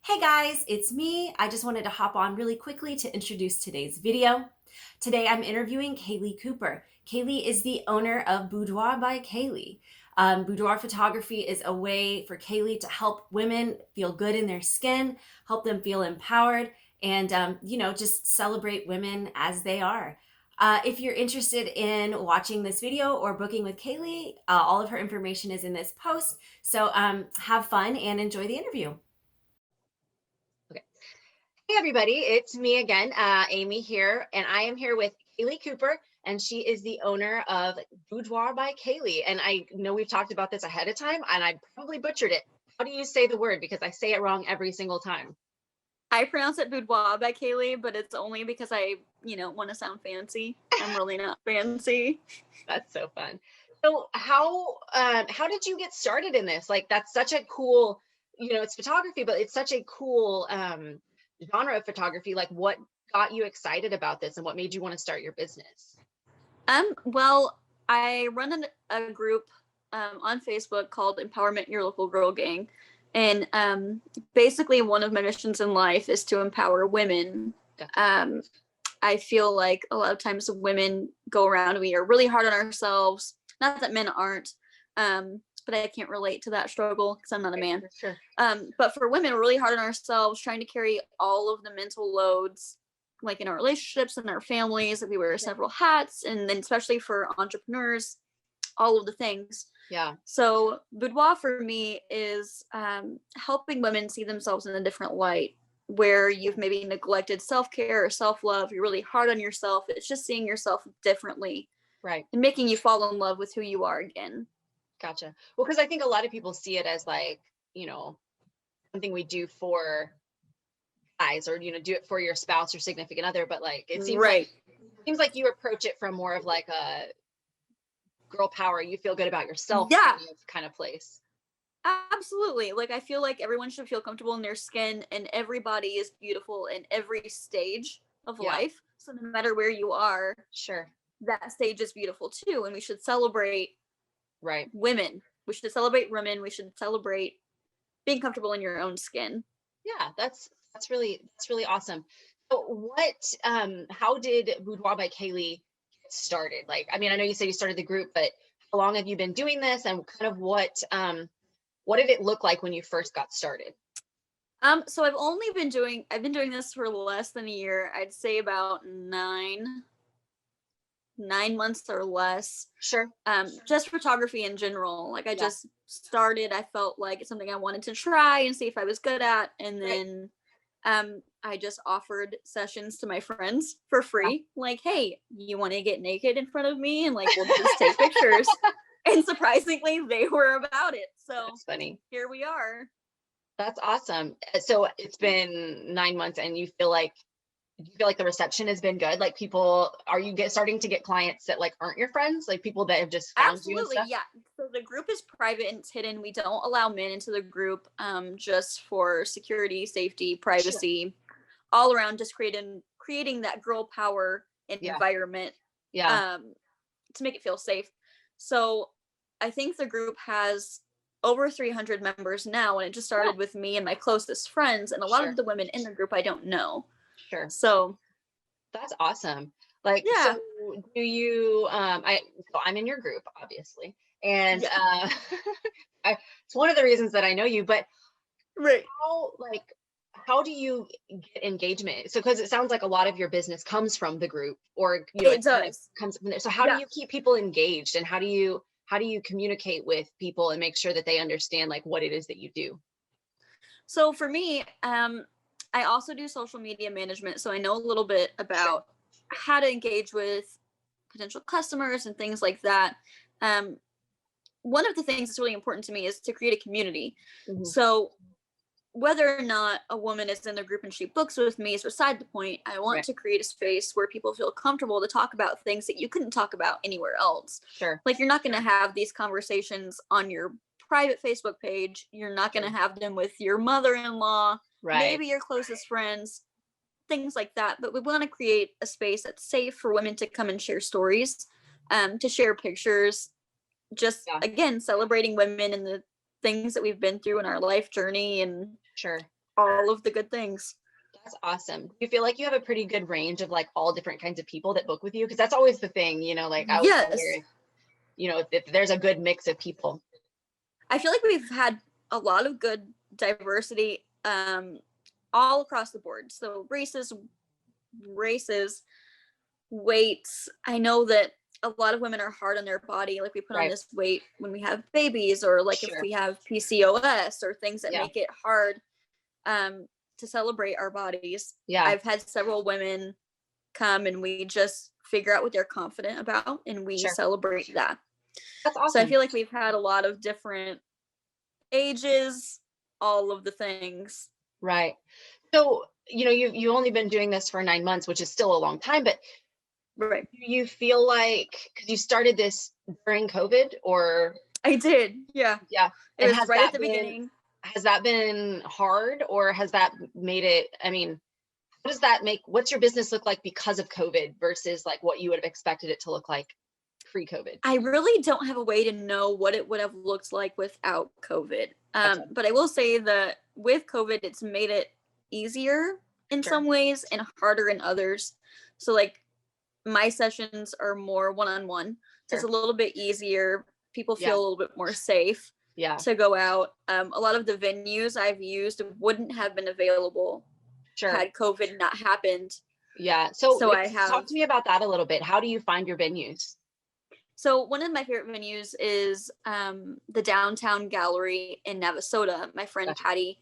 Hey guys, it's me. I just wanted to hop on really quickly to introduce today's video. Today I'm interviewing Kaylee Cooper. Kaylee is the owner of Boudoir by Kaylee. Boudoir photography is a way for Kaylee to help women feel good in their skin, help them feel empowered, and just celebrate women as they are. If you're interested in watching this video or booking with Kaylee, all of her information is in this post. So have fun and enjoy the interview. Okay. Hey everybody, it's me again, Amy here, and I am here with Kaylee Cooper, and she is the owner of Boudoir by Kaylee. And I know we've talked about this ahead of time, and I probably butchered it. How do you say the word? Because I say it wrong every single time. I pronounce it boudoir by Kaylee, but it's only because I want to sound fancy. I'm really not fancy. That's so fun. So how did you get started in this? Like that's such a cool, it's photography, but it's such a cool genre of photography. Like what got you excited about this and what made you want to start your business? Well, I run a group on Facebook called Empowerment Your Local Girl Gang. And basically, one of my missions in life is to empower women. Um, I feel like a lot of times women go around, we are really hard on ourselves. Not that men aren't, but I can't relate to that struggle because I'm not a man. Sure. But for women, we're really hard on ourselves, trying to carry all of the mental loads, like in our relationships and our families. We wear several hats, and then especially for entrepreneurs, all of the things. Yeah. So boudoir for me is helping women see themselves in a different light, where you've maybe neglected self-care or self-love. You're really hard on yourself. It's just seeing yourself differently, Right. and making you fall in love with who you are again. Gotcha. Well, because I think a lot of people see it as like, something we do for guys or, do it for your spouse or significant other. But like, it seems like you approach it from more of like a girl power. You feel good about yourself Yeah, kind of place. absolutely. Like I feel like everyone should feel comfortable in their skin, and everybody is beautiful in every stage of Yeah. life. So no matter where you are, Sure. that stage is beautiful too, and we should celebrate Right. women. We should celebrate women. We should celebrate being comfortable in your own skin. Yeah. That's really awesome. So how did Boudoir by Kaylee get started? Like, I mean, I know you said you started the group, but how long have you been doing this and kind of what did it look like when you first got started? So I've been doing this for less than a year. I'd say about nine months or less. Sure. Just photography in general. Like I Yeah. just started, I felt like it's something I wanted to try and see if I was good at. And Right. then I just offered sessions to my friends for free. Like, hey, you want to get naked in front of me? And like, we'll just take pictures. And surprisingly, they were about it. So That's funny. here we are. That's awesome. So it's been 9 months and you feel like the reception has been good? Like are you starting to get clients that like aren't your friends? Like people that have just found you and Absolutely, stuff? yeah. So the group is private and it's hidden. We don't allow men into the group, just for security, safety, Sure. privacy, all around. Just creating that girl power Yeah. environment, Yeah. um, to make it feel safe. So I think the group has over 300 members now, and it just Yeah. started with me and my closest friends, and a lot Sure. of the women in the group I don't know. Sure. So That's awesome. Like, so yeah, do you, so I'm in your group, obviously. And yeah, it's one of the reasons that I know you, but right. how, like, how do you get engagement? So, because it sounds like a lot of your business comes from the group, or It it kind of does. comes from there. So, how do Yeah. you keep people engaged, and how do you communicate with people and make sure that they understand like what it is that you do? So for me, I also do social media management, so I know a little bit Sure. about how to engage with potential customers and things like that. Um, One of the things that's really important to me is to create a community. Hmm. So whether or not a woman is in the group and she books with me is beside the point. I want Right. to create a space where people feel comfortable to talk about things that you couldn't talk about anywhere else. Sure. Like you're not going to have these conversations on your private Facebook page. You're not going to Sure. have them with your mother-in-law, Right. maybe your closest friends, things like that. But we want to create a space that's safe for women to come and share stories, to share pictures, just Yeah. again celebrating women and the things that we've been through in our life journey, and Sure. all of the good things. That's awesome. Do you feel like you have a pretty good range of like all different kinds of people that book with you? Because that's always the thing, like I always wonder Yes. if there's a good mix of people. I feel like we've had a lot of good diversity all across the board. So races, weights. I know that a lot of women are hard on their body. Like we put on Right. this weight when we have babies, or like if Sure. we have PCOS or things that Yeah. make it hard to celebrate our bodies. Yeah. I've had several women come and we just figure out what they're confident about and we Sure. celebrate that. That's awesome. So I feel like we've had a lot of different ages, all of the things. Right. So, you've only been doing this for 9 months, which is still a long time, but Right. do you feel like, because you started this during COVID, or? I did. Yeah. Yeah. It And was right at the beginning. Has that been hard, or has that made it, what does that make, what's your business look like because of COVID versus like what you would have expected it to look like pre-COVID? I really don't have a way to know what it would have looked like without COVID. Gotcha. But I will say that with COVID, it's made it easier in Sure. some ways and harder in others. So like my sessions are more one-on-one. So it's a Sure. little bit easier. People feel Yeah. a little bit more safe Yeah. to go out. A lot of the venues I've used wouldn't have been available Sure. had COVID not happened. Yeah. So So talk to me about that a little bit. How do you find your venues? So one of my favorite venues is the Downtown Gallery in Navasota. My friend Gotcha. Patty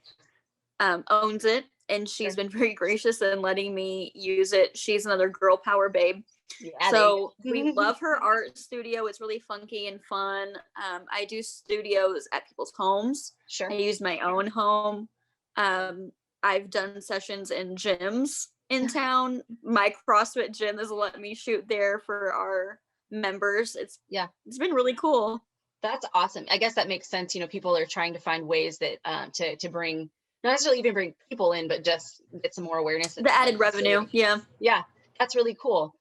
owns it, and she's Sure. been very gracious in letting me use it. She's another girl power babe. Yeah, So we love her art studio. It's really funky and fun. I do studios at people's homes. Sure. I use my own home. I've done sessions in gyms in town. My CrossFit gym has let me shoot there for our members. It's been really cool. That's awesome. I guess that makes sense. People are trying to find ways that to bring, not necessarily even bring people in, but just get some more awareness. The added revenue. Yeah. Yeah, that's really cool.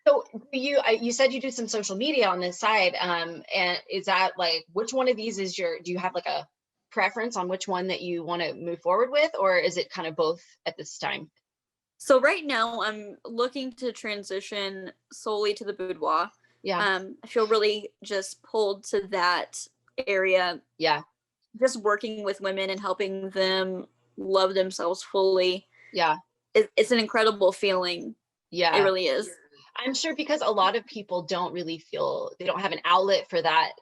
So you said you do some social media on this side. And is that like, which one of these is do you have like a preference on which one that you want to move forward with, or is it kind of both at this time? So right now I'm looking to transition solely to the boudoir. Yeah. I feel really just pulled to that area. Yeah. Just working with women and helping them love themselves fully. Yeah. It's an incredible feeling. Yeah. It really is. I'm sure because a lot of people don't really feel, they don't have an outlet for that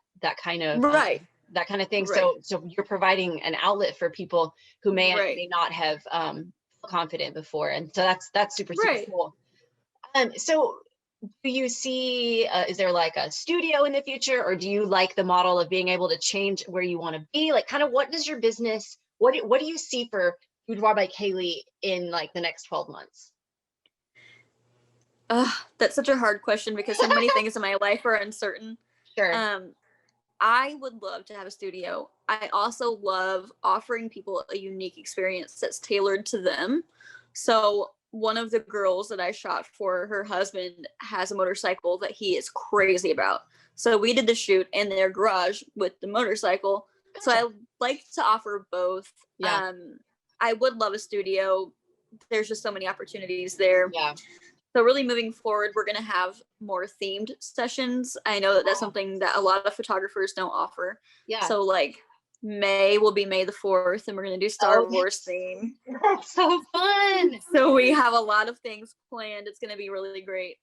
kind of right. That kind of thing. Right. So you're providing an outlet for people who may not have confident before, and so that's super cool. So do you see is there like a studio in the future, or do you like the model of being able to change where you want to be? Like, kind of what does your business, what do you see for Boudoir by Kaylee in like the next 12 months? That's such a hard question because so many things in my life are uncertain. Sure. I would love to have a studio. I also love offering people a unique experience that's tailored to them. So one of the girls that I shot for, her husband has a motorcycle that he is crazy about. So we did the shoot in their garage with the motorcycle. Gotcha. So I like to offer both. Yeah. I would love a studio. There's just so many opportunities there. Yeah. So really moving forward, we're going to have more themed sessions. I know that that's something that a lot of photographers don't offer. Yeah. So like May will be May the 4th, and we're going to do Star Wars theme. That's so fun. So we have a lot of things planned. It's going to be really great.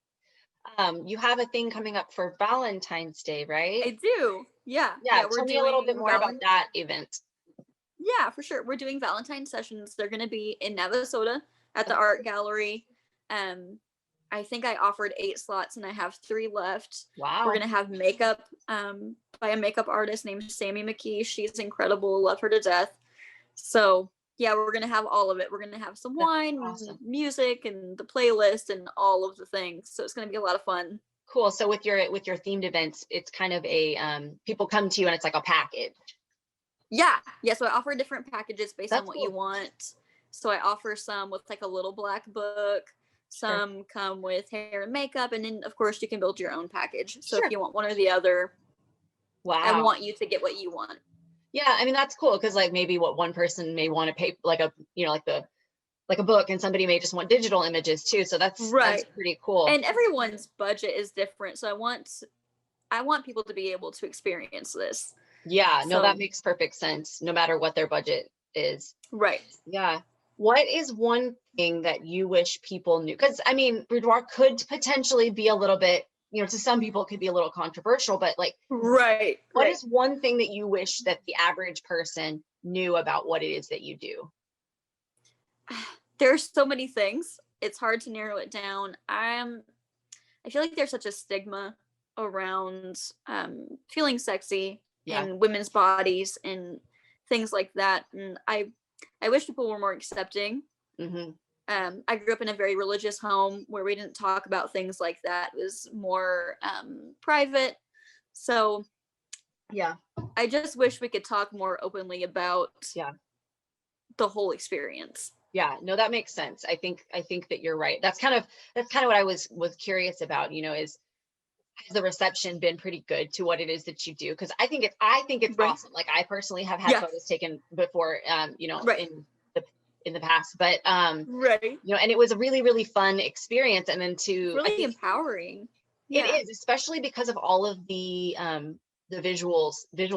You have a thing coming up for Valentine's Day, right? I do. Yeah. Yeah. Tell me a little bit more about that event. Yeah, for sure. We're doing Valentine sessions. They're going to be in Navasota at the art gallery. I think I offered 8 slots and I have 3 left. Wow. We're going to have makeup by a makeup artist named Sammy McKee. She's incredible. Love her to death. So yeah, we're going to have all of it. We're going to have some wine, and music, and the playlist and all of the things. So it's going to be a lot of fun. Cool. So with your themed events, it's kind of a, people come to you and it's like a package. Yeah. So I offer different packages based on what you want. So I offer some with like a little black book. Some come with hair and makeup, and then of course you can build your own package. So if you want one or the other, I want you to get what you want. Yeah, I mean, that's cool because like maybe what one person may want to pay like a, like a book, and somebody may just want digital images too. So that's Right. pretty cool. And everyone's budget is different. So I want people to be able to experience this. Yeah, no, that So, makes perfect sense, no matter what their budget is. right. Yeah. What is one thing that you wish people knew? Because I mean, boudoir could potentially be a little bit, to some people it could be a little controversial, but like, Right. what Right. is one thing that you wish that the average person knew about what it is that you do? There's so many things. It's hard to narrow it down. I feel like there's such a stigma around feeling sexy Yeah. in women's bodies and things like that. And I wish people were more accepting. Hmm. I grew up in a very religious home where we didn't talk about things like that. It was more private. So Yeah. I just wish we could talk more openly about Yeah. the whole experience. Yeah, no, that makes sense. I think that you're right. That's kind of what I was curious about, is has the reception been pretty good to what it is that you do? Because I think it's Right. awesome. Like I personally have had Yeah. photos taken before, Right. in the past, but Right. and it was a really, really fun experience. And then I Really think empowering. it Yeah. is, especially because of all of the visual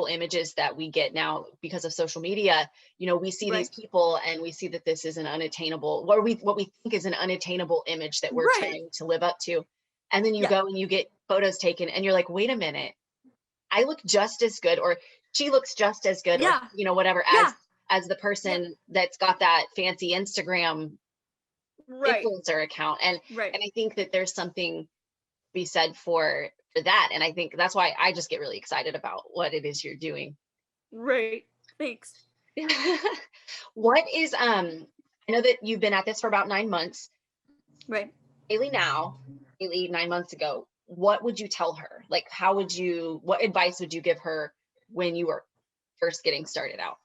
images that we get now because of social media. We see these Right. people and we see that this is an unattainable, what we think is an unattainable image that we're Right. trying to live up to. And then you Yeah. go and you get photos taken and you're like, wait a minute, I look just as good, or she looks just as good, or Yeah. whatever, Yeah. as the Yeah. person that's got that fancy Instagram Right. influencer account. And Right. I think that there's something to be said for that. And I think that's why I just get really excited about what it is you're doing. Right. Thanks. What is I know that you've been at this for about 9 months. Right. Kaylee now, Kaylee 9 months ago, what would you tell her? Like what advice would you give her when you were first getting started out?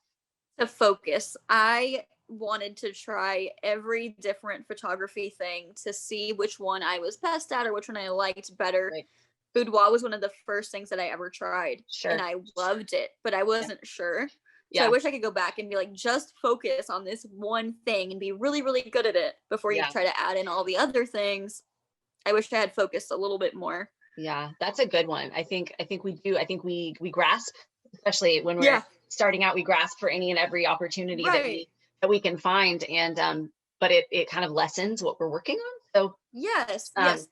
To focus. I wanted to try every different photography thing to see which one I was best at or which one I liked better. Right. Boudoir was one of the first things that I ever tried. Sure. And I loved it, but I wasn't sure. So I Yeah. wish I could go back and be like, just focus on this one thing and be really, really good at it before you Yeah. try to add in all the other things. I wish I had focused a little bit more. Yeah, that's a good one. I think we do. I think we grasp, especially when we're Yeah. starting out, we grasp for any and every opportunity Right. that we can find. And but it kind of lessens what we're working on. So Yes. um Yes.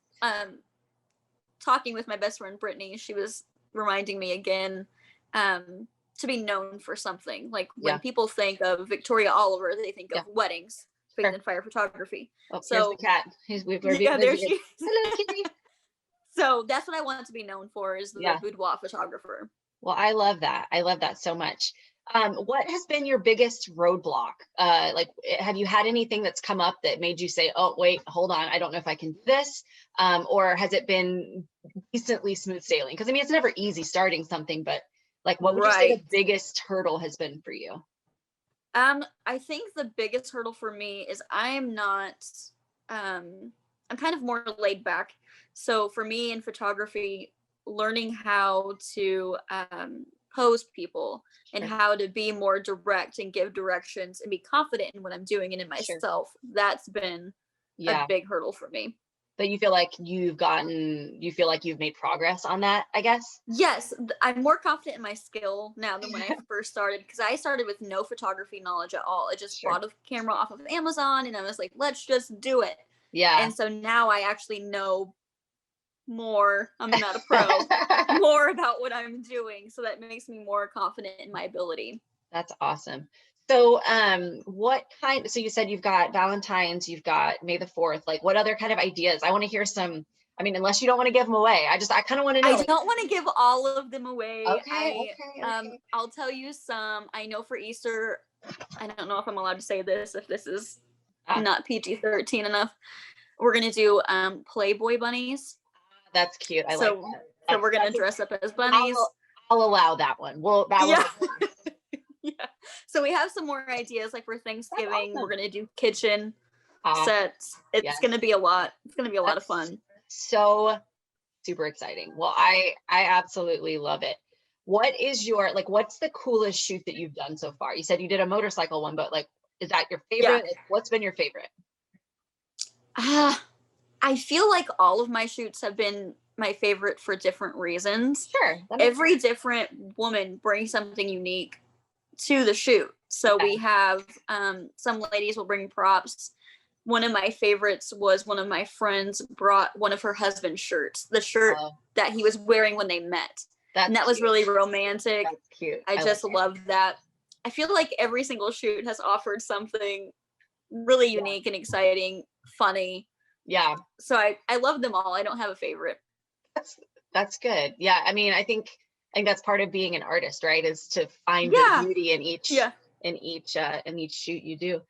Talking with my best friend Brittany, she was reminding me again to be known for something. Like when yeah, people think of Victoria Oliver, they think yeah, of weddings, faith sure. and fire photography. Oh, here's the So cat. We're being yeah, there busy. she is. Hello, Kitty. So that's what I want to be known for is the Yeah. boudoir photographer. Well, I love that. I love that so much. What has been your biggest roadblock? Like, have you had anything that's come up that made you say, "Oh, wait, hold on, I don't know if I can do this," or has it been decently smooth sailing? Because I mean, it's never easy starting something, but like, what would you say the Right. biggest hurdle has been for you? I think the biggest hurdle for me is I'm not I'm kind of more laid back. So for me in photography, learning how to pose people and Sure, how to be more direct and give directions and be confident in what I'm doing and in sure, myself, that's been a yeah. big hurdle for me. But you feel like you've made progress on that, I guess. Yes, I'm more confident in my skill now than when I first started because I started with no photography knowledge at all. I just Sure. bought a camera off of Amazon and I was like, let's just do it. Yeah. And so now I actually know more. I'm not a pro, more about what I'm doing. So that makes me more confident in my ability. That's awesome. So, so you said you've got Valentine's, you've got May the 4th, like what other kind of ideas? I want to hear some, I mean, unless you don't want to give them away. I kind of want to know, I like, don't want to give all of them away. okay. I'll tell you some. I know for Easter, I don't know if I'm allowed to say this, if this is Ah, not PG-13 enough. We're gonna do Playboy bunnies. that's cute. I like So that. so we're gonna That's dress up as bunnies. I'll allow that one. Well, that Yeah. one. Yeah. So we have some more ideas. Like for That's Thanksgiving, we're awesome. gonna do kitchen Ah, sets. It's yes, gonna be a lot. It's gonna be a lot of that's fun. so super exciting. Well, I absolutely love it. what is your, like, what's the coolest shoot that you've done so far? You said you did a motorcycle one, but like, is that your Yeah. favorite? What's been your favorite? I feel like all of my shoots have been my favorite for different reasons. Sure. Every different woman brings something unique to the shoot. So we have some ladies will bring props. One of my favorites was one of my friends brought one of her husband's shirts, the shirt that he was wearing when they met. And that was really romantic. That's cute. I just love that. I feel like every single shoot has offered something really unique and exciting, funny. Yeah. So I love them all. I don't have a favorite. That's good. Yeah. I mean, I think that's part of being an artist, right? Is to find the beauty in each in each shoot you do.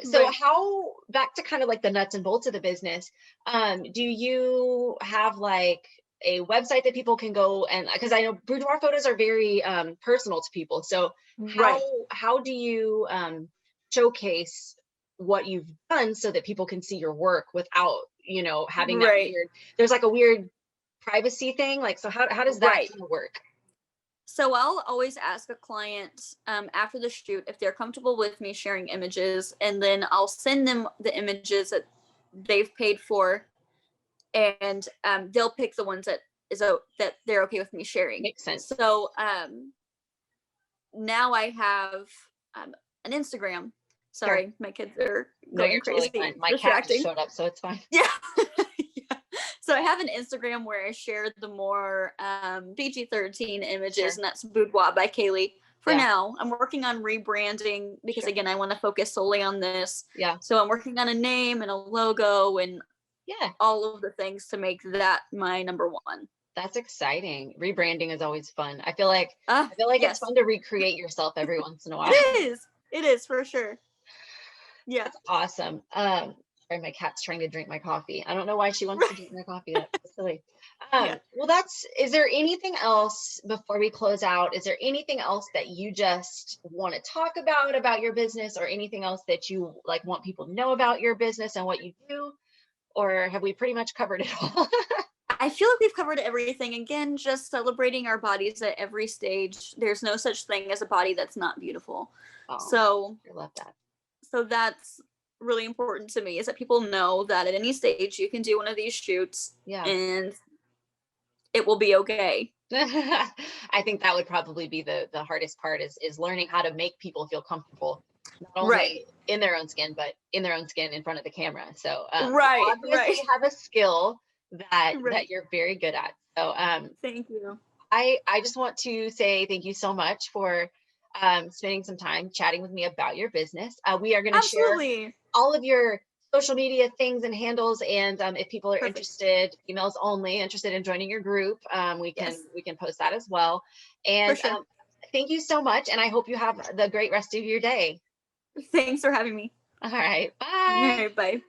So how, back to kind of like the nuts and bolts of the business, do you have like a website that people can go, and because I know boudoir photos are very personal to people, so how do you showcase what you've done so that people can see your work without, you know, having that weird, there's like a weird privacy thing, like, so how does that kind of work? So I'll always ask a client after the shoot if they're comfortable with me sharing images, and then I'll send them the images that they've paid for, and they'll pick the ones that they're okay with me sharing. Makes sense. So now I have an Instagram. Sorry, my kids are going crazy. Totally fine. My cat just showed up, so it's fine. Yeah. So I have an Instagram where I share the more PG-13 images, and that's Boudoir by Kaylee. For now, I'm working on rebranding because again, I want to focus solely on this. Yeah. So I'm working on a name and a logo and all of the things to make that my number one. That's exciting. Rebranding is always fun. I feel like it's fun to recreate yourself every once in a while. It is for sure. Yeah. That's awesome. Sorry, my cat's trying to drink my coffee. I don't know why she wants to drink my coffee. That's silly. Well, is there anything else before we close out? Is there anything else that you just want to talk about your business, or anything else that you like want people to know about your business and what you do? Or have we pretty much covered it all? I feel like we've covered everything. Again, just celebrating our bodies at every stage. There's no such thing as a body that's not beautiful. So I love that. So that's really important to me, is that people know that at any stage you can do one of these shoots and it will be okay. I think that would probably be the hardest part is learning how to make people feel comfortable, not only in their own skin, but in their own skin in front of the camera. So obviously you have a skill that you're very good at. So thank you. I just want to say thank you so much for spending some time chatting with me about your business. We are going to share all of your social media things and handles, and if people are interested, emails only, interested in joining your group, we can post that as well. And thank you so much, and I hope you have the great rest of your day. Thanks for having me. All right, bye. All right, bye.